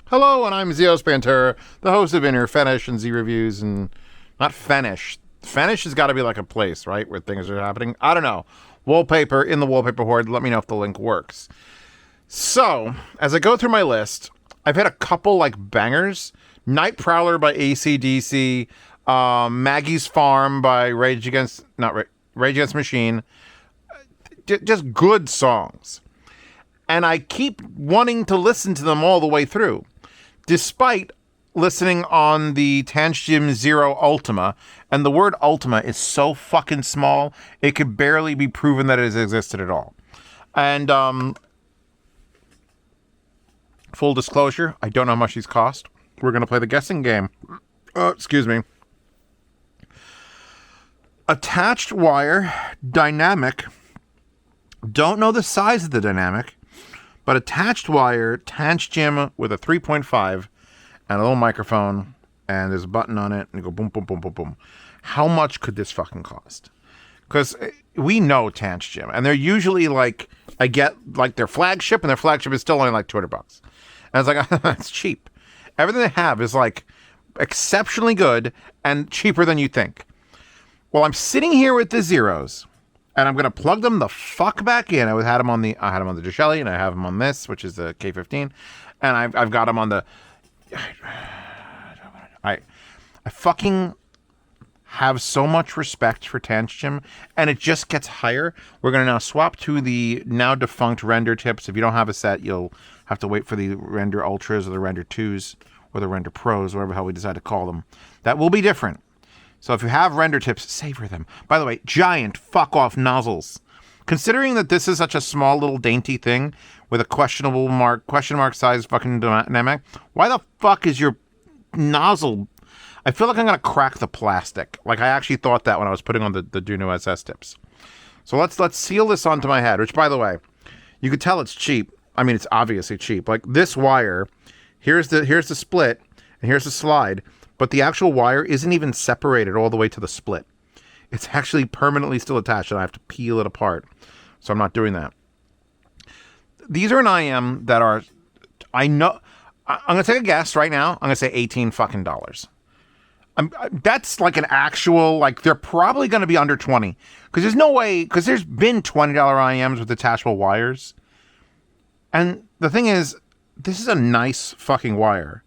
Hello, and I'm Zeos Pantera, the host of Inner Fetish and Z Reviews, and not Fetish. Fetish has got to be like a place, right, where things are happening. I don't know. Wallpaper in the wallpaper horde. Let me know if the link works. So, as I go through my list, I've had a couple like bangers. Night Prowler by AC/DC, Maggie's Farm by Rage Against the Machine. Just good songs. And I keep wanting to listen to them all the way through, despite listening on the Tanchjim Zero Ultima. And the word Ultima is so fucking small, it could barely be proven that it has existed at all. And full disclosure, I don't know how much these cost. We're going to play the guessing game. Excuse me. Attached wire, dynamic. Don't know the size of the dynamic, but attached wire, Tanchjim with a 3.5 and a little microphone, and there's a button on it, and you go boom, boom, boom, boom, boom. How much could this fucking cost? Because we know Tanchjim, and they're usually like, I get like their flagship, and their flagship is still only like $200. And it's like, that's cheap. Everything they have is like exceptionally good and cheaper than you think. Well, I'm sitting here with the Zeros, and I'm gonna plug them the fuck back in. I had them on the Dishelli, and I have them on this, which is the K15, and I've got them on the. I fucking have so much respect for Tanchjim, and it just gets higher. We're gonna now swap to the now defunct Render tips. If you don't have a set, you'll have to wait for the Render Ultras or the Render 2s or the Render Pros, whatever the hell we decide to call them. That will be different. So if you have render tips, savor them. By the way, giant fuck-off nozzles. Considering that this is such a small little dainty thing with a question mark size fucking dynamic, why the fuck is your nozzle? I feel like I'm going to crack the plastic. Like I actually thought that when I was putting on the Duno SS tips. So let's seal this onto my head, which by the way, you could tell it's cheap. I mean, it's obviously cheap. Like this wire, here's the split and here's the slide. But the actual wire isn't even separated all the way to the split. It's actually permanently still attached, and I have to peel it apart. So I'm not doing that. These are an IEM that are, I know, I'm going to take a guess right now. I'm going to say $18 fucking dollars. That's like an actual, like, they're probably going to be under 20. Because there's no way, because there's been $20 IEMs with detachable wires. And the thing is, this is a nice fucking wire.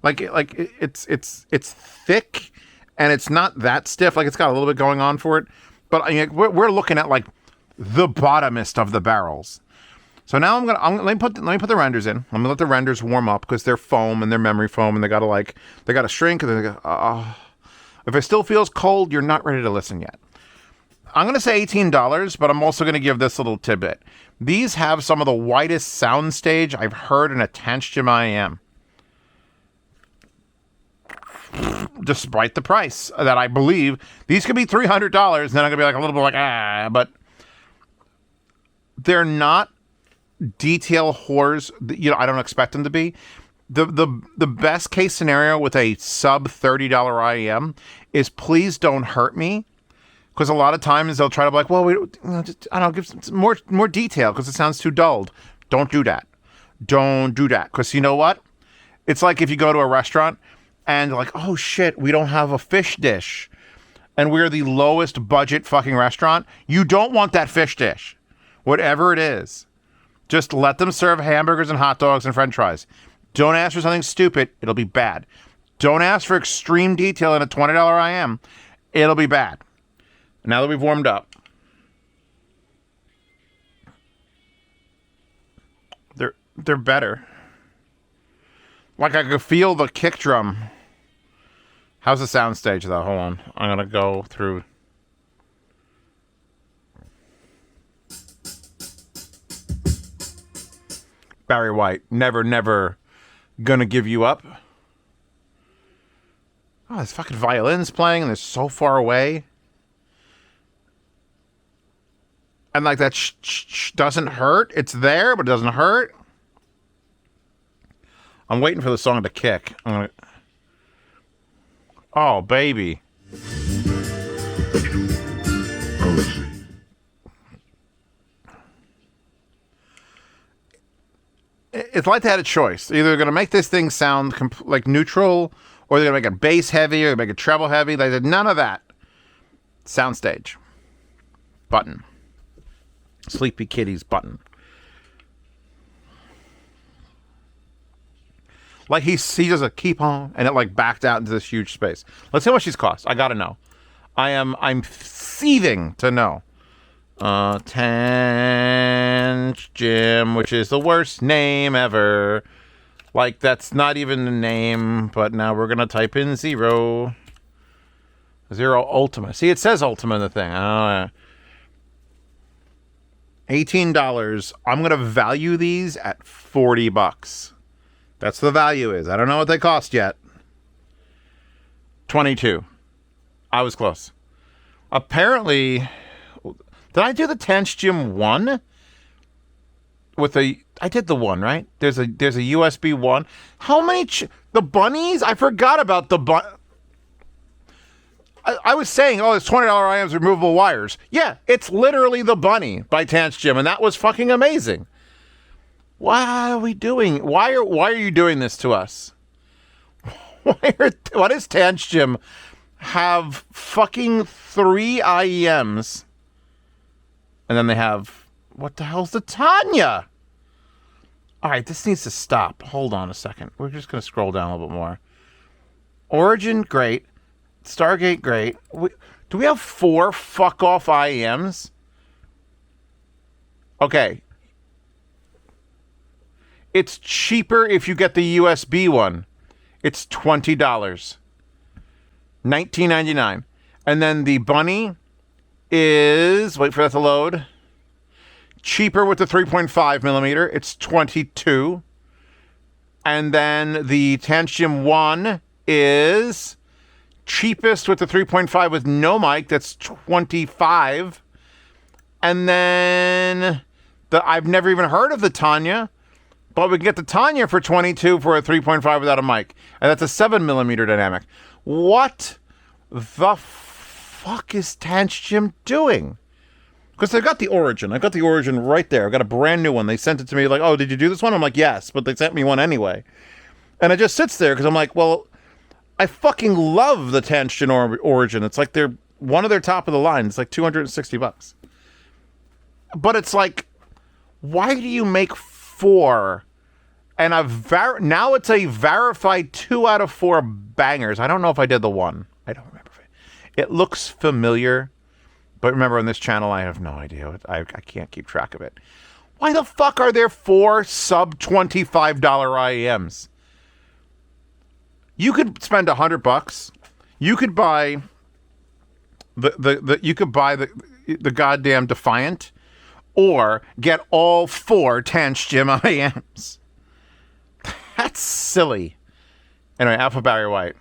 Like it's thick and it's not that stiff. Like it's got a little bit going on for it, but I mean, we're looking at like the bottomest of the barrels. So now let me put the renders in. I'm gonna let the renders warm up because they're foam and they're memory foam and they gotta shrink and then if it still feels cold, you're not ready to listen yet. I'm gonna say $18, but I'm also gonna give this little tidbit. These have some of the widest soundstage I've heard in a Tanchjim IEM. Despite the price that I believe these could be $300, and then I'm gonna be like a little bit like but they're not detail whores. You know, I don't expect them to be. The best case scenario with a sub $30 IEM is please don't hurt me, because a lot of times they'll try to be like, well, I don't know, give some more detail because it sounds too dulled. Don't do that. Don't do that, because you know what? It's like if you go to a restaurant and like, oh shit, we don't have a fish dish, and we're the lowest budget fucking restaurant. You don't want that fish dish, whatever it is. Just let them serve hamburgers and hot dogs and french fries. Don't ask for something stupid. It'll be bad. Don't ask for extreme detail in a $20 IM. It'll be bad. Now that we've warmed up, they're better. Like I could feel the kick drum. How's the sound stage though? Hold on. I'm going to go through. Barry White. Never gonna give you up. Oh, this fucking violin's playing and they're so far away. And like that doesn't hurt. It's there, but it doesn't hurt. I'm waiting for the song to kick. Oh, baby. it's like they had a choice. Either they're going to make this thing sound like neutral, or they're going to make it bass heavy, or make it treble heavy. They did none of that. Soundstage. Button. Sleepy Kitty's button. Like he does a keep on, and it like backed out into this huge space. Let's see how much these cost. I gotta know. I'm seething to know. Tanchjim, which is the worst name ever. Like that's not even the name, but now we're gonna type in 0 Ultima. See, it says Ultima in the thing. $18. I'm gonna value these at $40. That's the value is. I don't know what they cost yet. 22. I was close. Apparently, did I do the Tanchjim 1? I did the 1, right? There's a USB 1. How many the bunnies? I forgot about the I was saying, oh, it's $20 IEMs removable wires. Yeah, it's literally the bunny by Tanchjim, and that was fucking amazing. What are we doing? Why are you doing this to us? Why does Tanchjim have fucking 3 IEMs? And then they have, what the hell's the Tanya? All right, this needs to stop. Hold on a second. We're just going to scroll down a little bit more. Origin, great. Stargate, great. Do we have 4 fuck-off IEMs? Okay. It's cheaper if you get the USB one. It's $20. $19.99. And then the bunny is, wait for that to load, cheaper with the 3.5 millimeter. It's $22. And then the Tanchjim 1 is cheapest with the 3.5 with no mic. That's $25. And then I've never even heard of the Tanya, but we can get the Tanya for $22 for a 3.5 without a mic. And that's a 7 millimeter dynamic. What the fuck is Tanchjim doing? Because they've got the Origin. I've got the Origin right there. I've got a brand new one. They sent it to me like, oh, did you do this one? I'm like, yes, but they sent me one anyway. And it just sits there because I'm like, well, I fucking love the Tanchjim Origin. It's like they're one of their top of the line. It's like $260. But it's like, why do you make 4 and now it's a verified 2 out of 4 bangers? I don't know if I did the 1. I don't remember. It looks familiar, but remember on this channel I have no idea. I can't keep track of it. Why the fuck are there 4 sub $25 IEMs? You could spend $100. You could buy the goddamn Defiant, or get all 4 Tanchjim IEMs. That's silly. Anyway, Alpha Barrier White.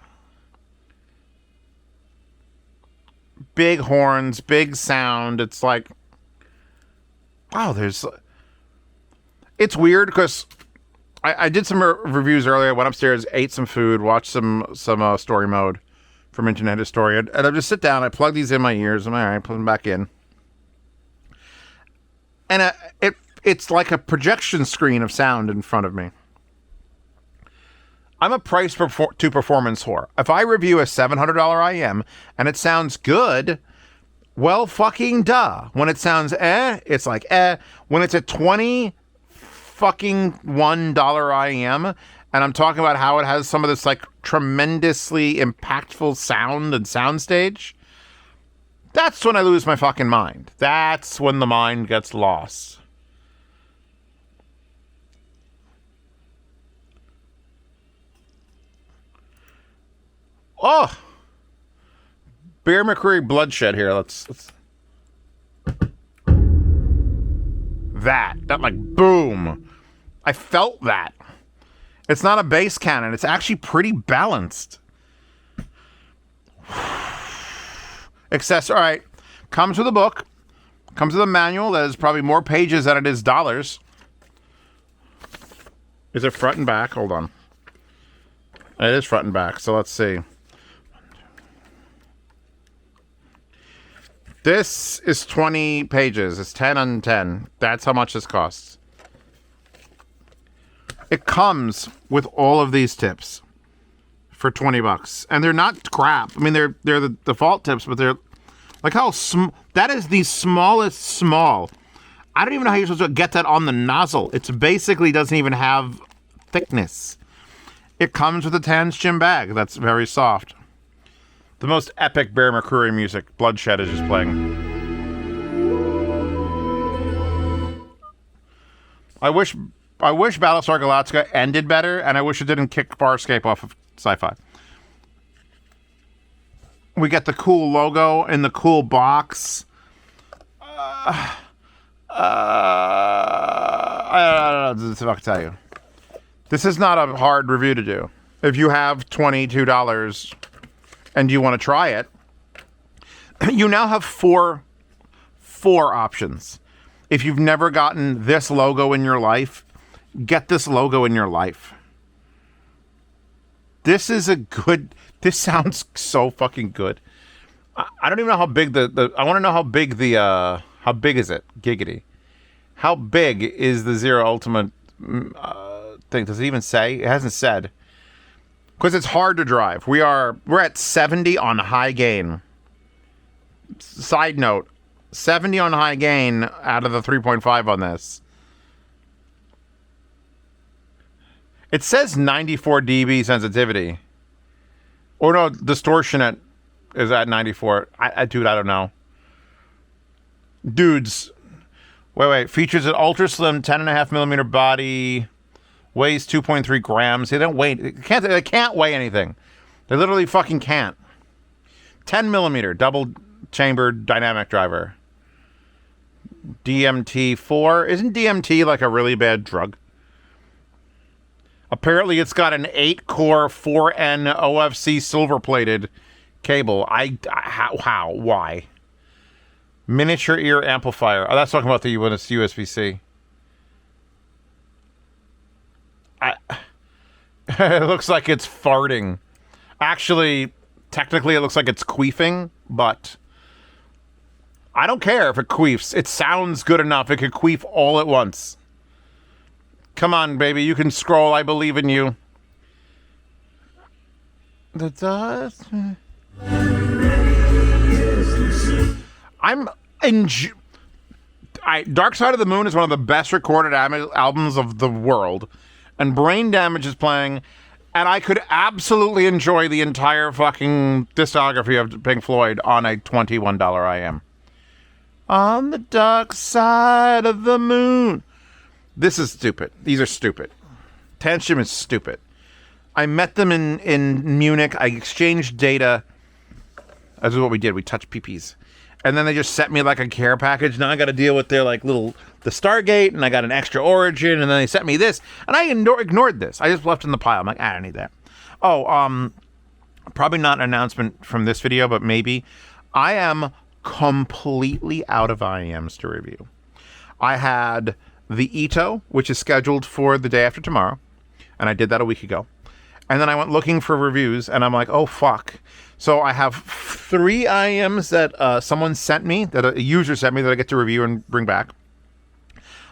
Big horns, big sound. It's like, wow, it's weird because I did some reviews earlier. I went upstairs, ate some food, watched some story mode from Internet Historian, and I just sit down, I plug these in my ears, I'm all right, put them back in. And it's like a projection screen of sound in front of me. I'm a price to performance whore. If I review a $700 IEM and it sounds good, well, fucking duh. When it sounds it's like When it's a $21 IEM, and I'm talking about how it has some of this like tremendously impactful sound and soundstage, that's when I lose my fucking mind. That's when the mind gets lost. Oh, Bear McCreary bloodshed here. Let's that like boom. I felt that. It's not a bass cannon. It's actually pretty balanced. All right. Comes with a book. Comes with a manual that is probably more pages than it is dollars. Is it front and back? Hold on. It is front and back. So let's see. This is 20 pages. It's 10 on 10. That's how much this costs. It comes with all of these tips for $20, and they're not crap. I mean, they're the default tips, but they're like how that is the smallest small. I don't even know how you're supposed to get that on the nozzle. It's basically doesn't even have thickness. It comes with a Tanchjim bag that's very soft. The most epic Bear McCreary music, Bloodshed, is just playing. I wish Battlestar Galactica ended better, and I wish it didn't kick Farscape off of Sci-Fi. We get the cool logo in the cool box. I don't know what to tell you. This is not a hard review to do. If you have $22 and you want to try it, you now have four options. If you've never gotten this logo in your life, get this logo in your life. This sounds so fucking good. I don't even know how big I want to know how big how big is it? Giggity. How big is the Zero Ultima thing? Does it even say? It hasn't said. Because it's hard to drive. We're at 70 on high gain. Side note, 70 on high gain out of the 3.5 on this. It says 94 dB sensitivity. Or no, distortion is at 94. Dude, I don't know. Dudes. Wait. Features an ultra slim 10.5 millimeter body. Weighs 2.3 grams. They don't weigh. They can't weigh anything. They literally fucking can't. 10 millimeter double chambered dynamic driver. DMT4. Isn't DMT like a really bad drug? Apparently it's got an 8-core 4N OFC silver-plated cable. How? Why? Miniature ear amplifier. Oh, that's talking about the USB-C. It looks like it's farting. Actually, technically it looks like it's queefing, but I don't care if it queefs. It sounds good enough. It could queef all at once. Come on, baby. You can scroll. I believe in you. The dust. Dark Side of the Moon is one of the best recorded albums of the world. And Brain Damage is playing. And I could absolutely enjoy the entire fucking discography of Pink Floyd on a $21 IEM. On the dark side of the moon. This is stupid. These are stupid. Tanchjim is stupid. I met them in Munich. I exchanged data. This is what we did. We touched peepees. And then they just sent me like a care package. Now I got to deal with their like the Stargate, and I got an extra Origin, and then they sent me this. And I ignored this. I just left it in the pile. I'm like, I don't need that. Oh, probably not an announcement from this video, but maybe. I am completely out of IEMs to review. I had the Ito, which is scheduled for the day after tomorrow, and I did that a week ago. And then I went looking for reviews, and I'm like, oh, fuck. So I have 3 IEMs that someone sent me, that a user sent me, that I get to review and bring back.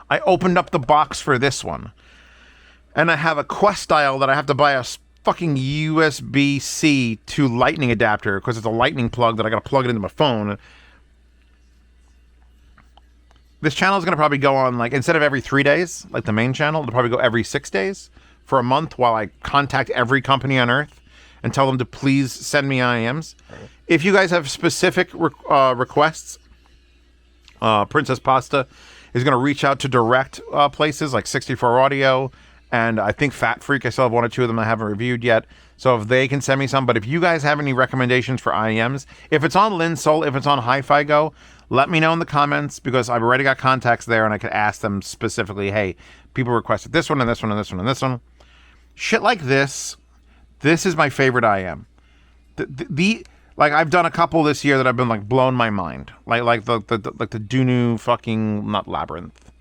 I opened up the box for this one, and I have a Quest dial that I have to buy a fucking USB-C to lightning adapter, because it's a lightning plug that I got to plug it into my phone. This channel is going to probably go on, like, instead of every 3 days, like the main channel, it'll probably go every 6 days for a month while I contact every company on Earth and tell them to please send me IEMs. If you guys have specific requests, Princess Pasta is going to reach out to direct places like 64 Audio, and I think Fat Freak. I still have 1 or 2 of them I haven't reviewed yet. So if they can send me some, but if you guys have any recommendations for IEMs, if it's on Linsol, if it's on Hi-Fi Go, let me know in the comments, because I've already got contacts there and I could ask them specifically, hey, people requested this one and this one and this one and this one. Shit like this. This is my favorite IEM. Like, I've done a couple this year that have been like blown my mind. Like the Dunu fucking not Labyrinth.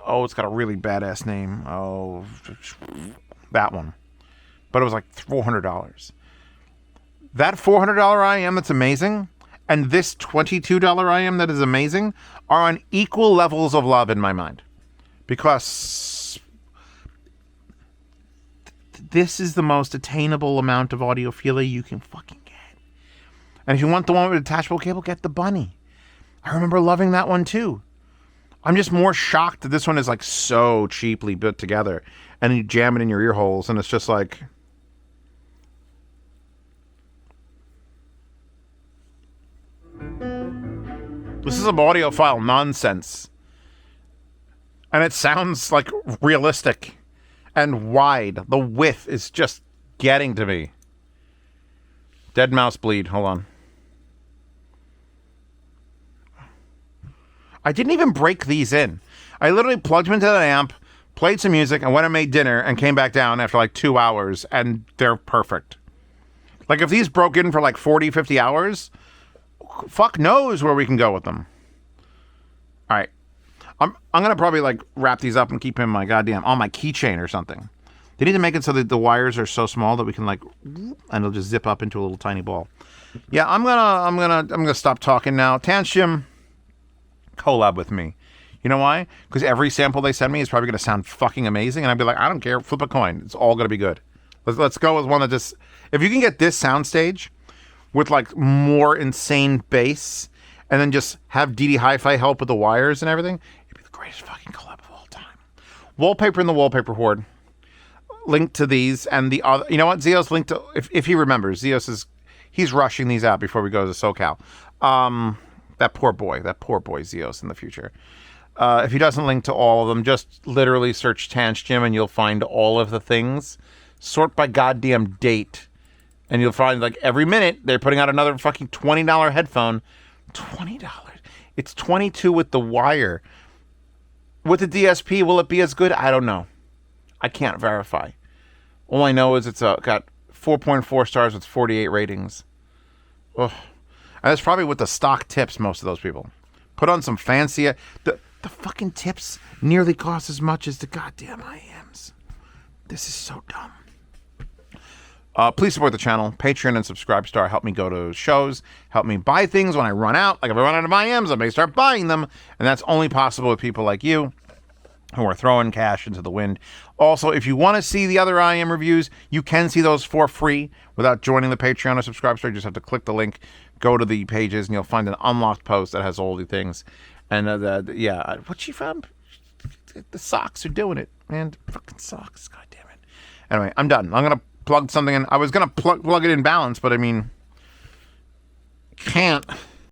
Oh, it's got a really badass name. Oh, that one. But it was like $400. That $400 IEM that's amazing, and this $22 IEM that is amazing, are on equal levels of love in my mind. Because this is the most attainable amount of audiophilia you can fucking get. And if you want the one with detachable cable, get the bunny. I remember loving that one too. I'm just more shocked that this one is like so cheaply put together, and you jam it in your ear holes, and it's just like... This is some audiophile nonsense. And it sounds like realistic and wide. The width is just getting to me. Dead mouse bleed. Hold on. I didn't even break these in. I literally plugged them into the amp, played some music, and went and made dinner, and came back down after like 2 hours, and they're perfect. Like, if these broke in for like 40, 50 hours, fuck knows where we can go with them. All right. I'm going to probably like wrap these up and keep them on my keychain or something. They need to make it so that the wires are so small that we can like, and it'll just zip up into a little tiny ball. Yeah, I'm gonna stop talking now. Tanchjim, collab with me. You know why? Because every sample they send me is probably going to sound fucking amazing, and I'd be like, I don't care, flip a coin. It's all going to be good. Let's go with one that just... If you can get this soundstage with like more insane bass, and then just have DD Hi-Fi help with the wires and everything, it'd be the greatest fucking collab of all time. Wallpaper in the Wallpaper Horde. Link to these and the other... You know what? Zeos linked to... If he remembers, Zeos is... He's rushing these out before we go to SoCal. That poor boy, Zeos in the future. If he doesn't link to all of them, just literally search Tanchjim and you'll find all of the things. Sort by goddamn date. And you'll find like every minute they're putting out another fucking $20 headphone. $20. It's $22 with the wire. With the DSP, will it be as good? I don't know. I can't verify. All I know is it's got 4.4 stars with 48 ratings. Ugh. And that's probably with the stock tips, most of those people. Put on some fancy... The fucking tips nearly cost as much as the goddamn IEMs. This is so dumb. Please support the channel. Patreon and Subscribestar help me go to shows. Help me buy things when I run out. Like if I run out of IEMs, I may start buying them. And that's only possible with people like you who are throwing cash into the wind. Also, if you want to see the other IEM reviews, you can see those for free without joining the Patreon or Subscribestar. You just have to click the link, go to the pages, and you'll find an unlocked post that has all the things. And yeah, what's she from? The socks are doing it, man. Fucking socks, god damn it. Anyway, I'm done. I'm gonna plug something in. I was gonna plug it in balance, but I mean, can't.